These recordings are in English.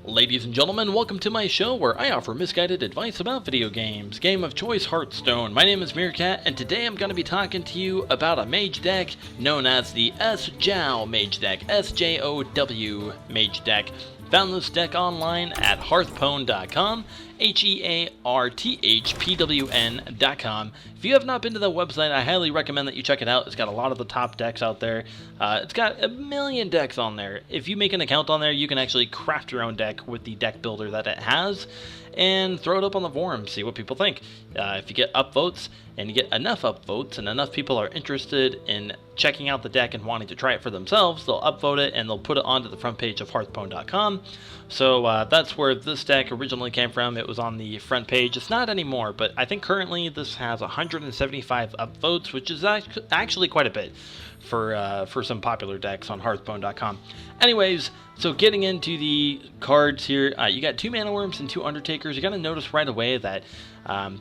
Ladies and gentlemen, welcome to my show where I offer misguided advice about video games. Game of choice, Hearthstone. My name is Meerkat, and today I'm going to be talking to you about a mage deck known as the Sjow mage deck, S-J-O-W mage deck. Found this deck online at hearthpwn.com, Hearthpwn.com. If you have not been to the website, I highly recommend that you check it out. It's got a lot of the top decks out there. It's got a million decks on there. If you make an account on there, you can actually craft your own deck with the deck builder that it has and throw it up on the forum, see what people think. If you get upvotes, and you get enough upvotes, and enough people are interested in checking out the deck and wanting to try it for themselves, they'll upvote it and they'll put it onto the front page of hearthpwn.com. So that's where this deck originally came from. It was on the front page. It's not anymore, but I think currently this has 175 upvotes, which is actually quite a bit for some popular decks on hearthpwn.com. Anyways, so getting into the cards here, you got 2 Mana Wyrms and 2 Undertakers. You got to notice right away that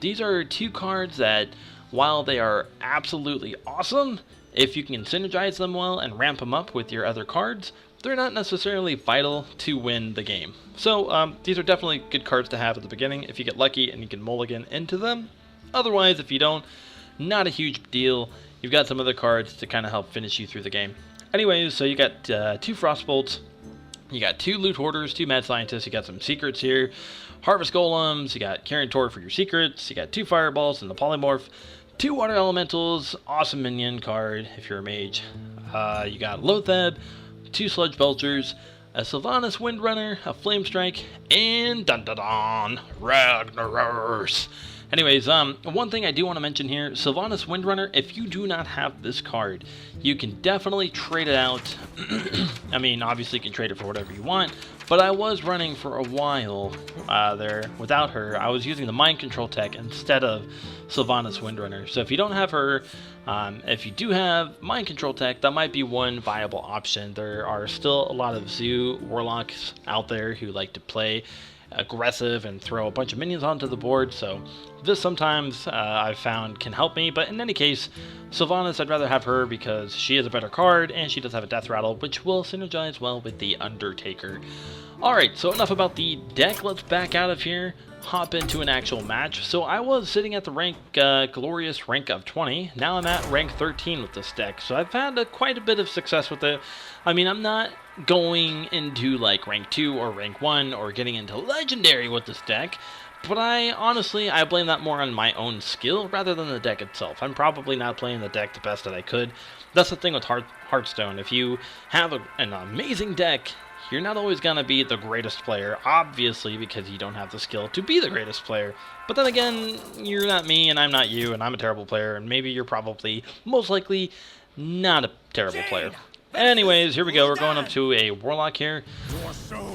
these are 2 cards that, while they are absolutely awesome, if you can synergize them well and ramp them up with your other cards, they're not necessarily vital to win the game. So these are definitely good cards to have at the beginning if you get lucky and you can mulligan into them. Otherwise, if you don't, not a huge deal. You've got some other cards to kind of help finish you through the game. Anyways, so you got 2 Frostbolts, you got 2 Loot Hoarders, 2 Mad Scientists, you got some secrets here, Harvest Golems, you got Kirin Tor for your secrets, you got 2 Fireballs and the Polymorph, 2 Water Elementals, awesome minion card if you're a mage. You got Loatheb, 2 Sludge Belchers, a Sylvanas Windrunner, a Flamestrike, and dun-dun-dun, Ragnaros. Anyways, one thing I do want to mention here, Sylvanas Windrunner, if you do not have this card, you can definitely trade it out. I mean, obviously you can trade it for whatever you want, but I was running for a while there without her. I was using the Mind Control tech instead of Sylvanas Windrunner. So if you don't have her, if you do have Mind Control tech, that might be one viable option. There are still a lot of Zoo Warlocks out there who like to play aggressive and throw a bunch of minions onto the board, so this sometimes I've found can help me, but in any case, Sylvanas, I'd rather have her because she is a better card and she does have a death rattle, which will synergize well with the Undertaker. Alright, so enough about the deck. Let's back out of here, hop into an actual match. So I was sitting at the rank, glorious rank of 20. Now I'm at rank 13 with this deck, so I've had quite a bit of success with it. I mean, I'm not going into like rank 2 or rank 1 or getting into legendary with this deck, but I blame that more on my own skill rather than the deck itself. I'm probably not playing the deck the best that I could. That's the thing with Hearthstone. If you have an amazing deck, you're not always going to be the greatest player, obviously, because you don't have the skill to be the greatest player. But then again, you're not me and I'm not you, and I'm a terrible player, and maybe you're probably, most likely, not a terrible player. Anyways, here we go. We're going up to a Warlock here.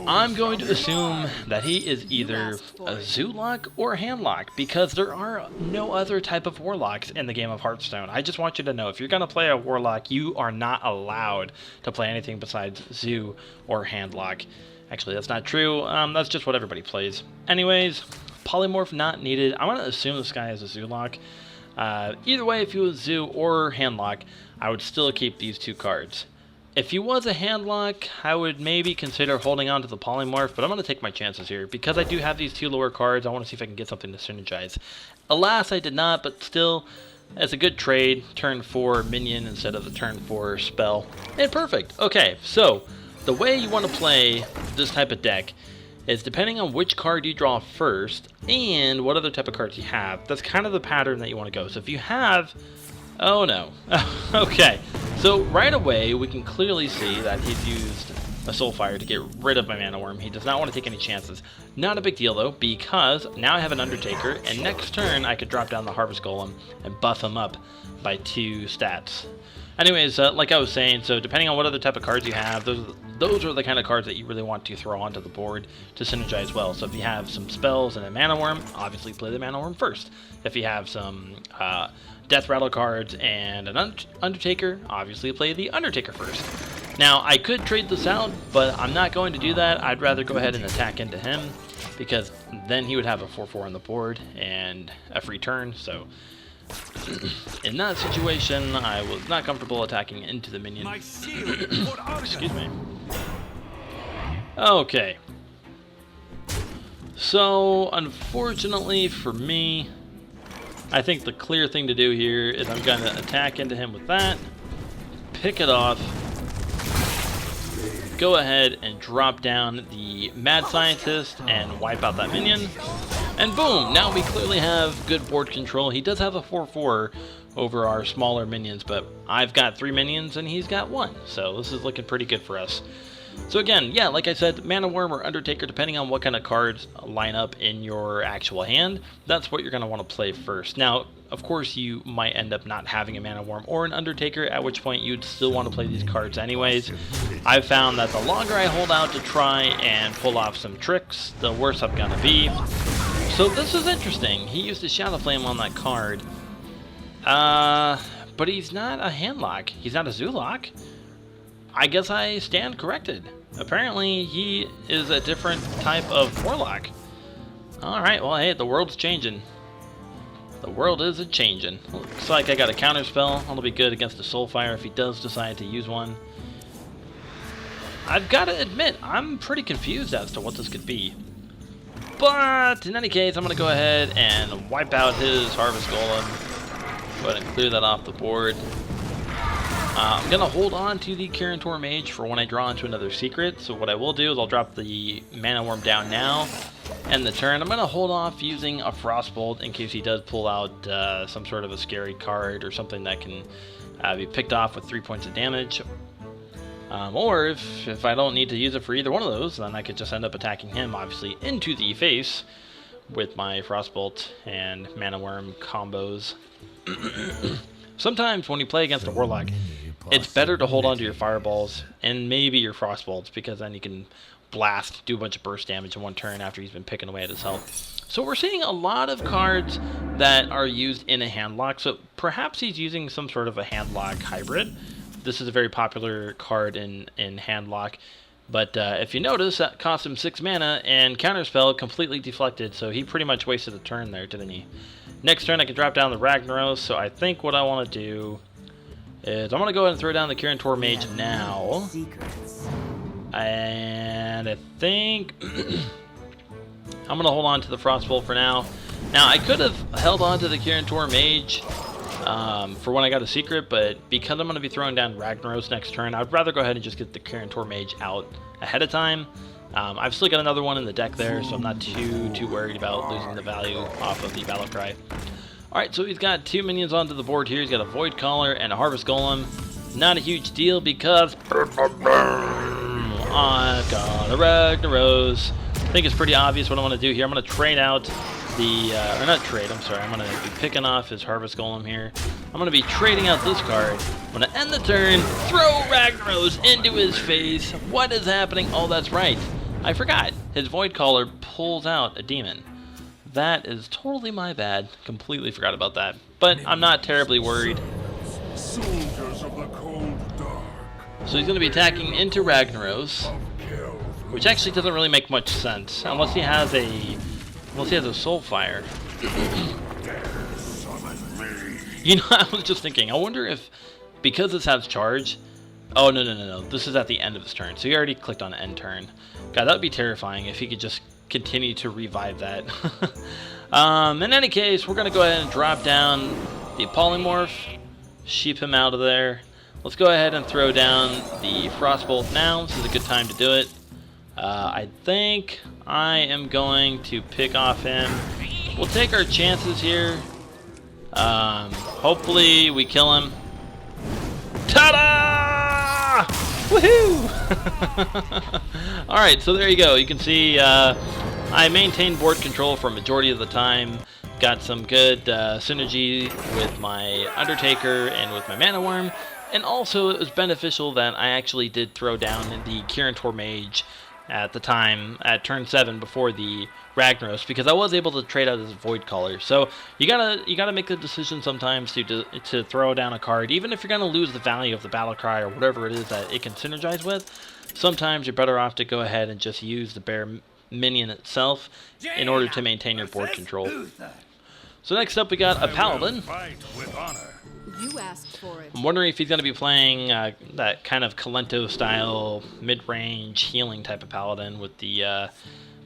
I'm going to assume that he is either a Zoolock or a Handlock, because there are no other type of Warlocks in the game of Hearthstone. I just want you to know, if you're going to play a Warlock, you are not allowed to play anything besides Zoo or Handlock. Actually, that's not true. That's just what everybody plays. Anyways, Polymorph not needed. I want to assume this guy is a Zoolock. Either way, if he was Zoo or Handlock, I would still keep these 2 cards. If he was a Handlock, I would maybe consider holding on to the Polymorph, but I'm going to take my chances here. Because I do have these 2 lower cards, I want to see if I can get something to synergize. Alas, I did not, but still, it's a good trade. Turn 4 minion instead of the turn 4 spell. And perfect. Okay, so the way you want to play this type of deck is depending on which card you draw first and what other type of cards you have. That's kind of the pattern that you want to go. So if you have... Oh no. Okay. So right away, we can clearly see that he's used a Soulfire to get rid of my Mana Wyrm. He does not want to take any chances. Not a big deal though, because now I have an Undertaker, and next turn I could drop down the Harvest Golem and buff him up by 2 stats. Anyways, like I was saying, so depending on what other type of cards you have, those are the kind of cards that you really want to throw onto the board to synergize well. So if you have some spells and a Mana Wyrm, obviously play the Mana Wyrm first. If you have some Death Rattle cards and an Undertaker, obviously play the Undertaker first. Now, I could trade this out, but I'm not going to do that. I'd rather go ahead and attack into him, because then he would have a 4/4 on the board and a free turn, so... In that situation, I was not comfortable attacking into the minion. Excuse me. Okay. So, unfortunately for me, I think the clear thing to do here is I'm going to attack into him with that, pick it off, go ahead and drop down the Mad Scientist and wipe out that minion. And boom, now we clearly have good board control. He does have a 4/4 over our smaller minions, but I've got 3 minions and he's got 1. So this is looking pretty good for us. So again, yeah, like I said, Mana Wyrm or Undertaker, depending on what kind of cards line up in your actual hand, that's what you're going to want to play first. Now, of course, you might end up not having a Mana Wyrm or an Undertaker, at which point you'd still want to play these cards anyways. I've found that the longer I hold out to try and pull off some tricks, the worse I'm going to be. So this is interesting. He used a Shadow Flame on that card. But he's not a Handlock. He's not a Zoolock. I guess I stand corrected. Apparently, he is a different type of Warlock. Alright, well, hey, the world's changing. The world is a-changing. Looks like I got a Counterspell. That'll be good against the Soulfire if he does decide to use one. I've got to admit, I'm pretty confused as to what this could be. But, in any case, I'm going to go ahead and wipe out his Harvest Golem. Go ahead and clear that off the board. I'm going to hold on to the Kirin Tor Mage for when I draw into another secret. So what I will do is I'll drop the Mana Wyrm down now. End the turn. I'm going to hold off using a Frostbolt in case he does pull out some sort of a scary card or something that can be picked off with 3 points of damage. Or if I don't need to use it for either one of those, then I could just end up attacking him, obviously, into the face with my Frostbolt and Mana Wyrm combos. Sometimes when you play against a Warlock, it's better to hold on to your Fireballs and maybe your Frostbolts, because then you can blast, do a bunch of burst damage in one turn after he's been picking away at his health. So we're seeing a lot of cards that are used in a Handlock, so perhaps he's using some sort of a Handlock hybrid. This is a very popular card in Handlock, but if you notice, that cost him 6 mana, and Counterspell completely deflected, so he pretty much wasted a turn there, didn't he? Next turn I can drop down the Ragnaros, so I think what I want to do is I'm going to go ahead and throw down the Kirin Tor Mage now. And I think I'm going to hold on to the Frostbolt for now. Now, I could have held on to the Kirin Tor Mage for when I got a secret, but because I'm going to be throwing down Ragnaros next turn, I'd rather go ahead and just get the Kirin Tor Mage out ahead of time. I've still got another one in the deck there, so I'm not too worried about losing the value off of the Battle Cry. Alright, so he's got 2 minions onto the board here. He's got a Void Caller and a Harvest Golem. Not a huge deal because I've got a Ragnaros. I think it's pretty obvious what I want to do here. I'm going to trade out the, or not trade, I'm sorry. I'm going to be picking off his Harvest Golem here. I'm going to be trading out this card. I'm going to end the turn, throw Ragnaros into his face. What is happening? Oh, that's right. I forgot. His Void Caller pulls out a demon. That is totally my bad. Completely forgot about that. But I'm not terribly worried. Soldiers of the cold dark. So he's going to be attacking into Ragnaros, which actually doesn't really make much sense unless he has a Soulfire. You know, I was just thinking. I wonder if because this has charge. Oh no! This is at the end of his turn, so he already clicked on end turn. God, that would be terrifying if he could just continue to revive that. In any case, we're going to go ahead and drop down the Polymorph, sheep him out of there. Let's go ahead and throw down the Frostbolt now. This is a good time to do it. I think I am going to pick off him. We'll take our chances here. Hopefully we kill him. Ta-da! Woohoo! Alright, so there you go. You can see I maintain board control for a majority of the time. Got some good synergy with my Undertaker and with my Mana Wyrm. And also it was beneficial that I actually did throw down the Kirin Tor Mage at the time, at turn 7 before the Ragnaros, because I was able to trade out his Void Caller. So you gotta make the decision sometimes to throw down a card, even if you're gonna lose the value of the Battle Cry or whatever it is that it can synergize with. Sometimes you're better off to go ahead and just use the bare minion itself in order to maintain your board control. So next up we got a Paladin. You asked for it. I'm wondering if he's going to be playing that kind of Kalento style mid-range healing type of Paladin with the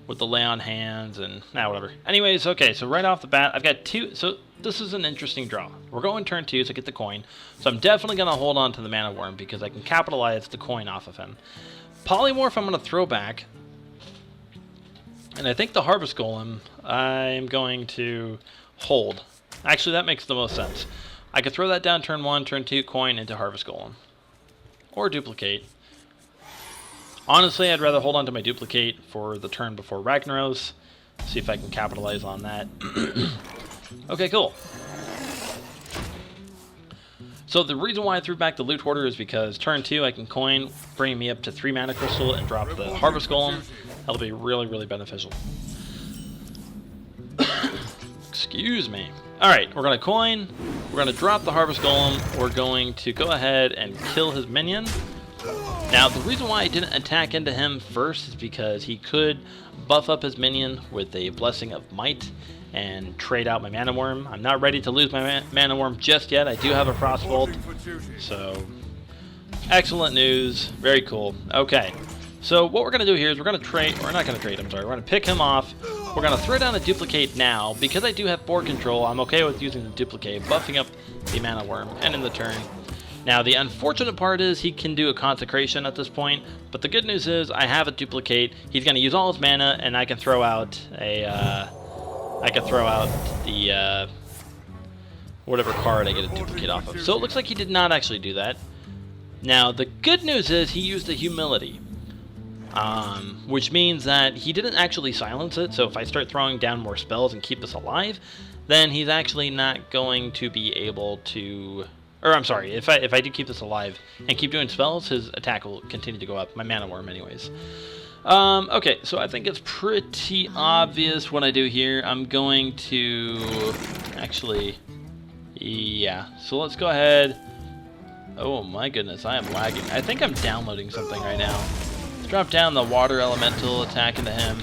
with the lay on hands and whatever. Anyways, okay, so right off the bat, I've got 2. So this is an interesting draw. We're going turn 2 to get the coin. So I'm definitely going to hold on to the Mana Wyrm because I can capitalize the coin off of him. Polymorph I'm going to throw back. And I think the Harvest Golem I'm going to hold. Actually, that makes the most sense. I could throw that down turn 1, turn 2, coin into Harvest Golem. Or duplicate. Honestly, I'd rather hold on to my duplicate for the turn before Ragnaros. See if I can capitalize on that. Okay, cool. So the reason why I threw back the Loot Hoarder is because turn 2 I can coin, bring me up to 3 mana crystal and drop the Harvest Golem. That'll be really, really beneficial. Excuse me. Alright, we're going to coin, we're going to drop the Harvest Golem, we're going to go ahead and kill his minion. Now, the reason why I didn't attack into him first is because he could buff up his minion with a Blessing of Might and trade out my Mana Wyrm. I'm not ready to lose my Mana Wyrm just yet. I do have a Frostbolt, so excellent news. Very cool. Okay, so what we're going to do here is we're going to trade, we're not going to trade, I'm sorry. We're going to pick him off. We're going to throw down a duplicate now. Because I do have board control, I'm okay with using the duplicate, buffing up the Mana Wyrm, and in the turn. Now, the unfortunate part is he can do a consecration at this point, but the good news is I have a duplicate. He's going to use all his mana, and I can throw out a, whatever card I get a duplicate off of. So it looks like he did not actually do that. Now, the good news is he used a humility, which means that he didn't actually silence it. So if I start throwing down more spells and keep this alive, then he's actually not going to be able to... Or I'm sorry, if I do keep this alive and keep doing spells, his attack will continue to go up. My Mana Wyrm anyways. Okay, so I think it's pretty obvious what I do here. I'm going to... Actually, yeah. So let's go ahead. Oh my goodness, I am lagging. I think I'm downloading something right now. Let's drop down the Water Elemental, attack into him.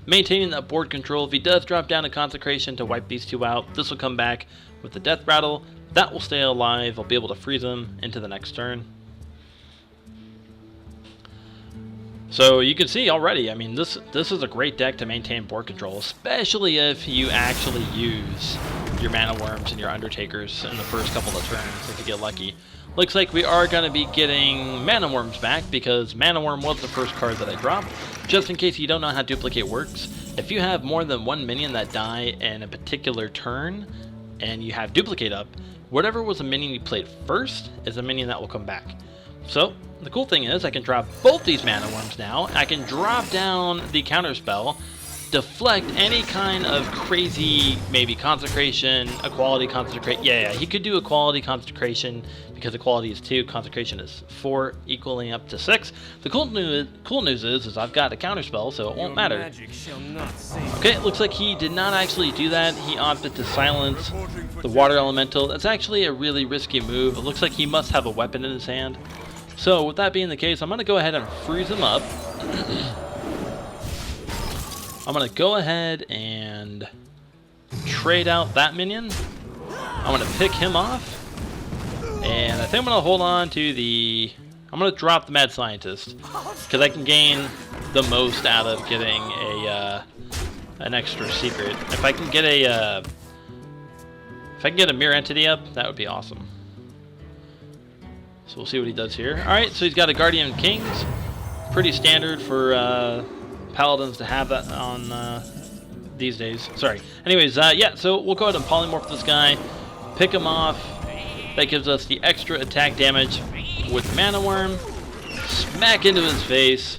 Maintaining that board control. If he does drop down a Consecration to wipe these 2 out, this will come back with the Death Rattle. That will stay alive. I'll be able to freeze him into the next turn. So you can see already, I mean, this is a great deck to maintain board control, especially if you actually use your Mana Wyrms and your Undertakers in the first couple of turns, if you get lucky. Looks like we are going to be getting Mana Wyrms back, because Mana Wyrm was the first card that I dropped. Just in case you don't know how duplicate works, if you have more than 1 minion that die in a particular turn, and you have duplicate up, whatever was a minion you played first is a minion that will come back. So, the cool thing is I can drop both these Mana Wyrms now. I can drop down the Counterspell, deflect any kind of crazy, maybe Consecration, Equality Consecration. Yeah, he could do Equality Consecration because Equality is 2, Consecration is 4, equaling up to 6. The cool news is I've got a Counterspell, so it won't matter. Okay, it looks like he did not actually do that. He opted to silence the Water Elemental. That's actually a really risky move. It looks like he must have a weapon in his hand. So with that being the case, I'm going to go ahead and freeze him up. I'm going to go ahead and trade out that minion. I'm going to pick him off. And I think I'm going to hold on to the... I'm going to drop the Mad Scientist, because I can gain the most out of getting an extra secret. If I can get a Mirror Entity up, that would be awesome. So we'll see what he does here. Alright, so he's got a Guardian of Kings. Pretty standard for Paladins to have that on these days. Sorry. Anyways, yeah, so we'll go ahead and Polymorph this guy, pick him off. That gives us the extra attack damage with Mana Wyrm. Smack into his face.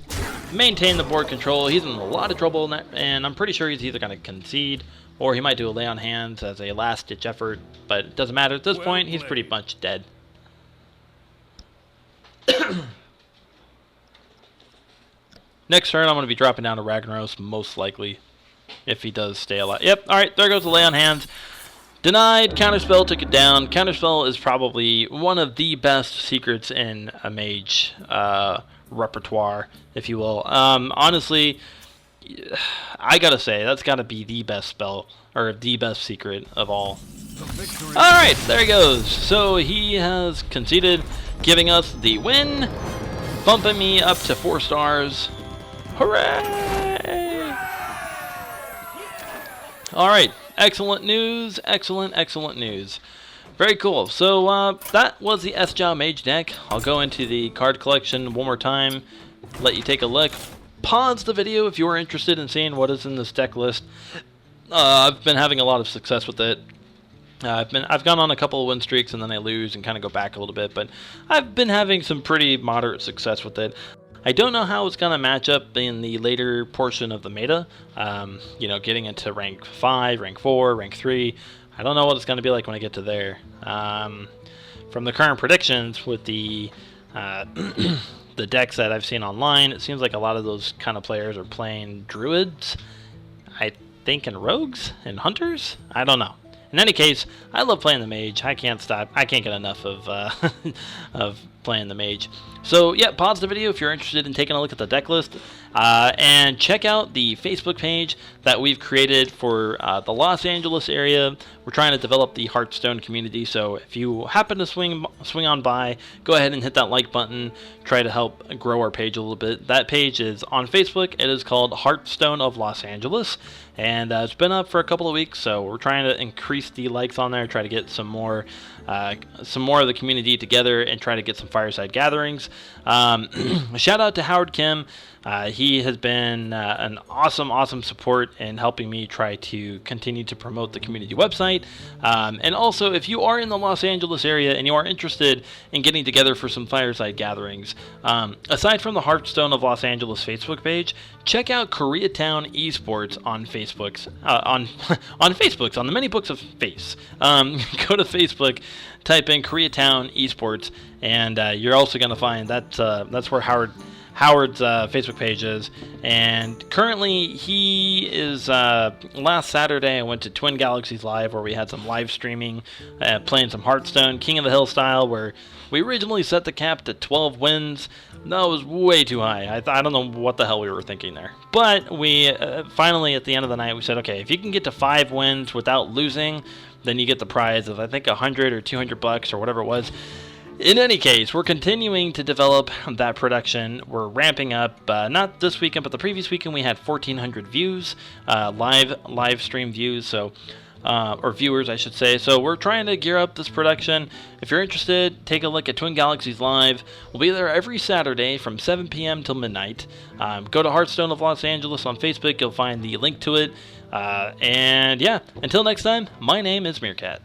Maintain the board control. He's in a lot of trouble, and I'm pretty sure he's either going to concede or he might do a lay on hands as a last-ditch effort, but it doesn't matter at this point. He's pretty much dead. Next turn, I'm going to be dropping down to Ragnaros, most likely, if he does stay alive. Yep, alright, there goes the lay on hands. Denied, Counterspell took it down. Counterspell is probably one of the best secrets in a mage repertoire, if you will. Honestly, I gotta say, that's gotta be the best spell, or the best secret of all. Alright, there he goes. So he has conceded, giving us the win, bumping me up to 4 stars. Hooray! Alright, excellent news, excellent news. Very cool. So that was the Sjow Mage deck. I'll go into the card collection one more time, let you take a look. Pause the video if you are interested in seeing what is in this deck list. I've been having a lot of success with it. I've gone on a couple of win streaks and then I lose and kind of go back a little bit, but I've been having some pretty moderate success with it. I don't know how it's going to match up in the later portion of the meta, you know, getting into rank 5, rank 4, rank 3. I don't know what it's going to be like when I get to there. From the current predictions with the the decks that I've seen online, it seems like a lot of those kind of players are playing druids, I think, and rogues and hunters. I don't know. In any case, I love playing the mage. I can't stop. I can't get enough of of playing the mage. So yeah, pause the video if you're interested in taking a look at the deck list, and check out the Facebook page that we've created for the Los Angeles area. We're trying to develop the Hearthstone community, so if you happen to swing on by, go ahead and hit that like button. Try to help grow our page a little bit. That page is on Facebook. It is called Hearthstone of Los Angeles, and it's been up for a couple of weeks, so we're trying to increase the likes on there, try to get some more of the community together and try to get some fireside gatherings. Shout out to Howard Kim. He has been an awesome support in helping me try to continue to promote the community website. And also, if you are in the Los Angeles area and you are interested in getting together for some fireside gatherings, aside from the Hearthstone of Los Angeles Facebook page, check out Koreatown Esports on Facebook's on the many books of face. Go to Facebook, type in Koreatown Esports, and you're also going to find that's where Howard's Facebook page is. And currently he is, last Saturday I went to Twin Galaxies Live, where we had some live streaming, playing some Hearthstone, King of the Hill style, where we originally set the cap to 12 wins. That was way too high. I don't know what the hell we were thinking there. But we finally, at the end of the night, we said, okay, if you can get to 5 wins without losing, then you get the prize of, I think, $100 or $200 or whatever it was. In any case, we're continuing to develop that production. We're ramping up, not this weekend, but the previous weekend we had 1,400 views, live stream views, so or viewers, I should say. So we're trying to gear up this production. If you're interested, take a look at Twin Galaxies Live. We'll be there every Saturday from 7 p.m. till midnight. Go to Hearthstone of Los Angeles on Facebook. You'll find the link to it. And yeah, until next time, my name is Meerkat.